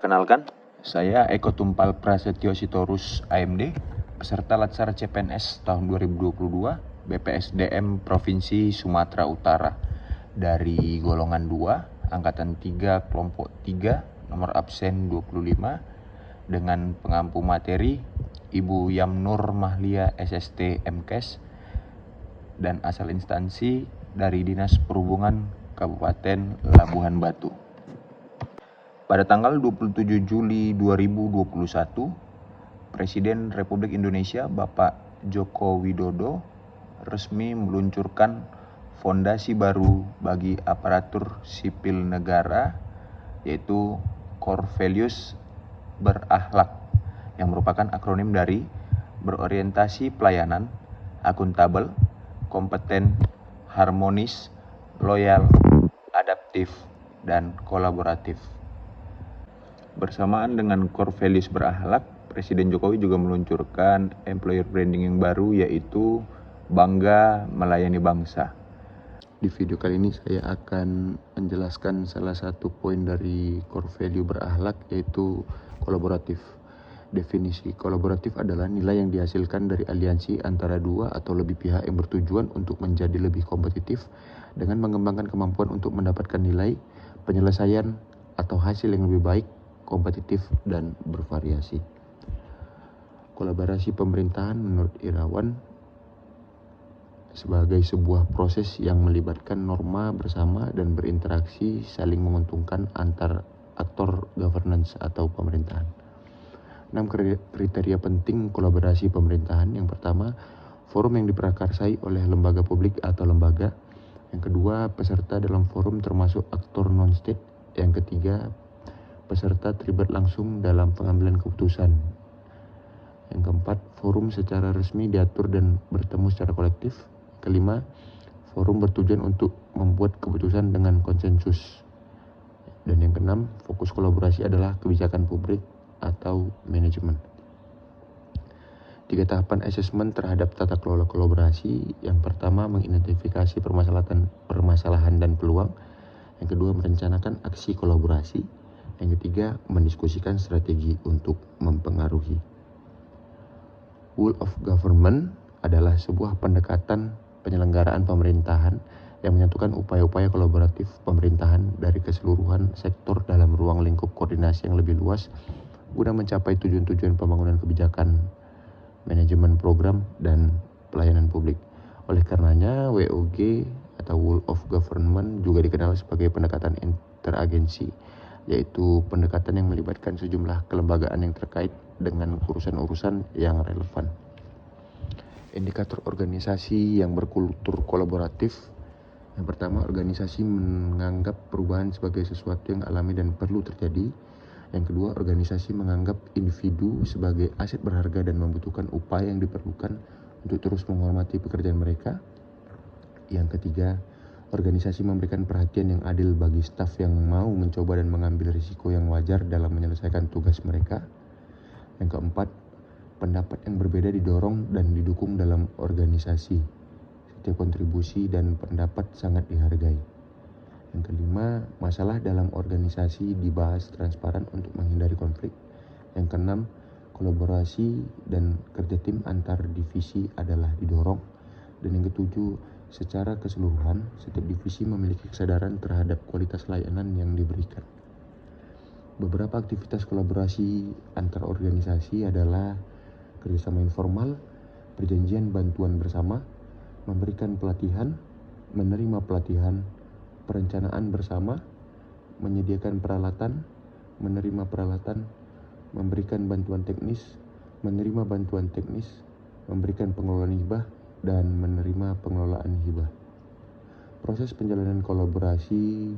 Perkenalkan, saya Eko Tumpal Prasetyo Sitorus AMD, peserta Latsar CPNS tahun 2022 BPSDM Provinsi Sumatera Utara dari golongan 2, angkatan 3, kelompok 3, nomor absen 25, dengan pengampu materi Ibu Yamnur Mahlia SST MKes dan asal instansi dari Dinas Perhubungan Kabupaten Labuhan Batu. Pada tanggal 27 Juli 2021, Presiden Republik Indonesia Bapak Joko Widodo resmi meluncurkan fondasi baru bagi aparatur sipil negara, yaitu Core Values Berakhlak, yang merupakan akronim dari berorientasi pelayanan, akuntabel, kompeten, harmonis, loyal, adaptif, dan kolaboratif. Bersamaan dengan Core Values Berakhlak, Presiden Jokowi juga meluncurkan employer branding yang baru, yaitu Bangga Melayani Bangsa. Di video kali ini saya akan menjelaskan salah satu poin dari Core Value Berakhlak, yaitu kolaboratif. Definisi kolaboratif adalah nilai yang dihasilkan dari aliansi antara dua atau lebih pihak yang bertujuan untuk menjadi lebih kompetitif dengan mengembangkan kemampuan untuk mendapatkan nilai, penyelesaian, atau hasil yang lebih baik, kompetitif, dan bervariasi. Kolaborasi pemerintahan menurut Irawan sebagai sebuah proses yang melibatkan norma bersama dan berinteraksi saling menguntungkan antar aktor governance atau pemerintahan. 6 kriteria penting kolaborasi pemerintahan. Yang pertama, forum yang diprakarsai oleh lembaga publik atau lembaga. Yang kedua, peserta dalam forum termasuk aktor non-state. Yang ketiga, peserta terlibat langsung dalam pengambilan keputusan. Yang keempat, forum secara resmi diatur dan bertemu secara kolektif. Kelima, forum bertujuan untuk membuat keputusan dengan konsensus. Dan yang keenam, fokus kolaborasi adalah kebijakan publik atau manajemen. 3 tahapan asesmen terhadap tata kelola kolaborasi. Yang pertama, mengidentifikasi permasalahan dan peluang. Yang kedua, merencanakan aksi kolaborasi. Yang ketiga, mendiskusikan strategi untuk mempengaruhi. Whole of Government adalah sebuah pendekatan penyelenggaraan pemerintahan yang menyatukan upaya-upaya kolaboratif pemerintahan dari keseluruhan sektor dalam ruang lingkup koordinasi yang lebih luas guna mencapai tujuan-tujuan pembangunan kebijakan, manajemen program, dan pelayanan publik. Oleh karenanya, WOG atau Whole of Government juga dikenal sebagai pendekatan interagensi, yaitu pendekatan yang melibatkan sejumlah kelembagaan yang terkait dengan urusan-urusan yang relevan. Indikator organisasi yang berkultur kolaboratif. Yang pertama, organisasi menganggap perubahan sebagai sesuatu yang alami dan perlu terjadi. Yang kedua, organisasi menganggap individu sebagai aset berharga dan membutuhkan upaya yang diperlukan untuk terus menghormati pekerjaan mereka. Yang ketiga, organisasi memberikan perhatian yang adil bagi staf yang mau mencoba dan mengambil risiko yang wajar dalam menyelesaikan tugas mereka. Yang keempat, pendapat yang berbeda didorong dan didukung dalam organisasi. Setiap kontribusi dan pendapat sangat dihargai. Yang kelima, masalah dalam organisasi dibahas transparan untuk menghindari konflik. Yang keenam, kolaborasi dan kerja tim antar divisi adalah didorong. Dan yang ketujuh, secara keseluruhan, setiap divisi memiliki kesadaran terhadap kualitas layanan yang diberikan. Beberapa aktivitas kolaborasi antar organisasi adalah kerjasama informal, perjanjian bantuan bersama, memberikan pelatihan, menerima pelatihan, perencanaan bersama, menyediakan peralatan, menerima peralatan, memberikan bantuan teknis, menerima bantuan teknis, memberikan pengelolaan hibah, dan menerima pengelolaan hibah. Proses penjalanan kolaborasi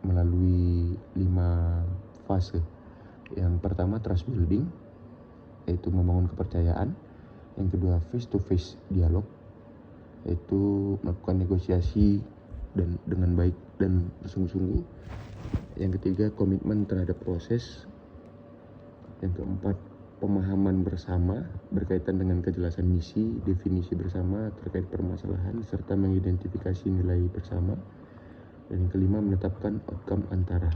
melalui 5 fase. Yang pertama, trust building, yaitu membangun kepercayaan. Yang kedua, face to face dialog, yaitu melakukan negosiasi dan dengan baik dan bersungguh-sungguh. Yang ketiga, komitmen terhadap proses. Yang keempat, pemahaman bersama berkaitan dengan kejelasan misi, definisi bersama terkait permasalahan, serta mengidentifikasi nilai bersama. Dan yang kelima, menetapkan outcome antara.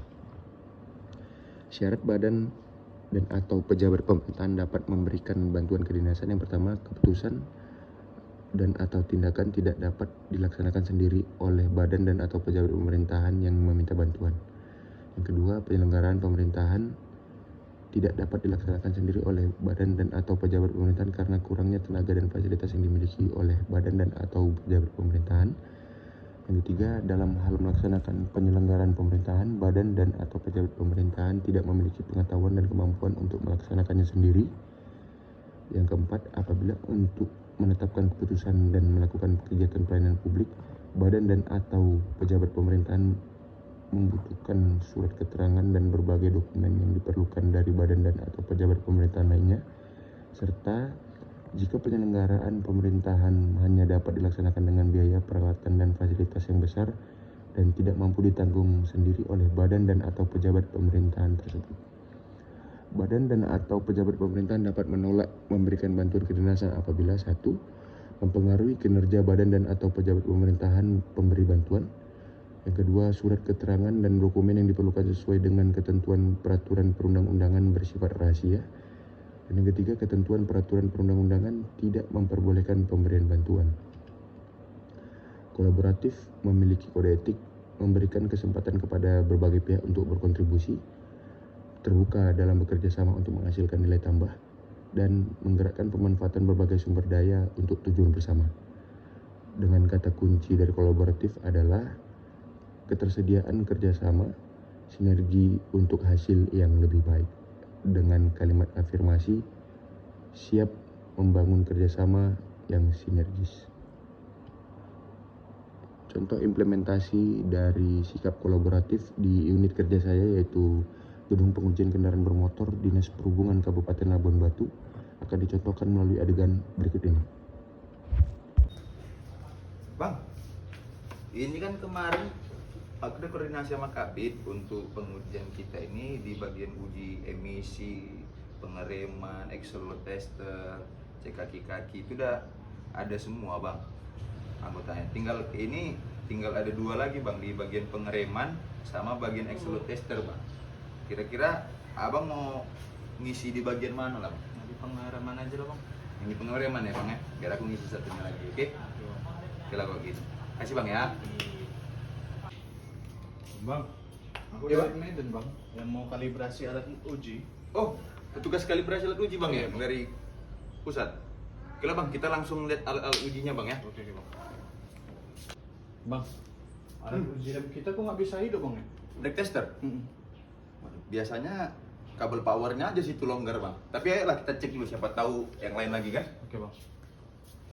Syarat badan dan atau pejabat pemerintahan dapat memberikan bantuan kedinasan. Yang pertama, keputusan dan atau tindakan tidak dapat dilaksanakan sendiri oleh badan dan atau pejabat pemerintahan yang meminta bantuan. Yang kedua, penyelenggaraan pemerintahan tidak dapat dilaksanakan sendiri oleh badan dan atau pejabat pemerintahan karena kurangnya tenaga dan fasilitas yang dimiliki oleh badan dan atau pejabat pemerintahan. Yang ketiga, dalam hal melaksanakan penyelenggaraan pemerintahan, badan dan atau pejabat pemerintahan tidak memiliki pengetahuan dan kemampuan untuk melaksanakannya sendiri. Yang keempat, apabila untuk menetapkan keputusan dan melakukan kegiatan pelayanan publik, badan dan atau pejabat pemerintahan membutuhkan surat keterangan dan berbagai dokumen yang diperlukan dari badan dan atau pejabat pemerintahan lainnya, serta jika penyelenggaraan pemerintahan hanya dapat dilaksanakan dengan biaya peralatan dan fasilitas yang besar dan tidak mampu ditanggung sendiri oleh badan dan atau pejabat pemerintahan tersebut. Badan dan atau pejabat pemerintahan dapat menolak memberikan bantuan kedinasan apabila 1. Mempengaruhi kinerja badan dan atau pejabat pemerintahan pemberi bantuan. Yang kedua, surat keterangan dan dokumen yang diperlukan sesuai dengan ketentuan peraturan perundang-undangan bersifat rahasia. Dan yang ketiga, ketentuan peraturan perundang-undangan tidak memperbolehkan pemberian bantuan. Kolaboratif memiliki kode etik, memberikan kesempatan kepada berbagai pihak untuk berkontribusi, terbuka dalam bekerja sama untuk menghasilkan nilai tambah, dan menggerakkan pemanfaatan berbagai sumber daya untuk tujuan bersama. Dengan kata kunci dari kolaboratif adalah ketersediaan kerjasama, sinergi untuk hasil yang lebih baik. Dengan kalimat afirmasi, siap membangun kerjasama yang sinergis. Contoh implementasi dari sikap kolaboratif di unit kerja saya yaitu Gedung Pengujian Kendaraan Bermotor Dinas Perhubungan Kabupaten Labuan Batu akan dicontohkan melalui adegan berikut ini. Bang, ini kan kemarin aku udah koordinasi sama Kabid untuk pengujian kita ini di bagian uji emisi, pengereman, axle tester, cek kaki-kaki itu udah ada semua bang anggotanya. Tinggal ada 2 lagi bang di bagian pengereman sama bagian axle tester bang. Kira-kira abang mau ngisi di bagian mana lah bang? Di pengereman aja lah bang. Ini pengereman ya bang ya? Biar aku ngisi satunya lagi, oke? Oke lah kok gitu. Kasih bang ya. Bang, aku Ya, dari Bang? Medan bang, yang mau kalibrasi alat uji. Oh, petugas kalibrasi alat uji bang ya, dari pusat. Oke lah bang, kita langsung lihat alat ujinya bang ya. Oke bang. Bang, alat uji lab kita kok nggak bisa hidup bang ya? Break tester. Biasanya kabel powernya aja situ longgar bang. Tapi ayolah kita cek dulu siapa tahu yang lain lagi kan. Oke bang.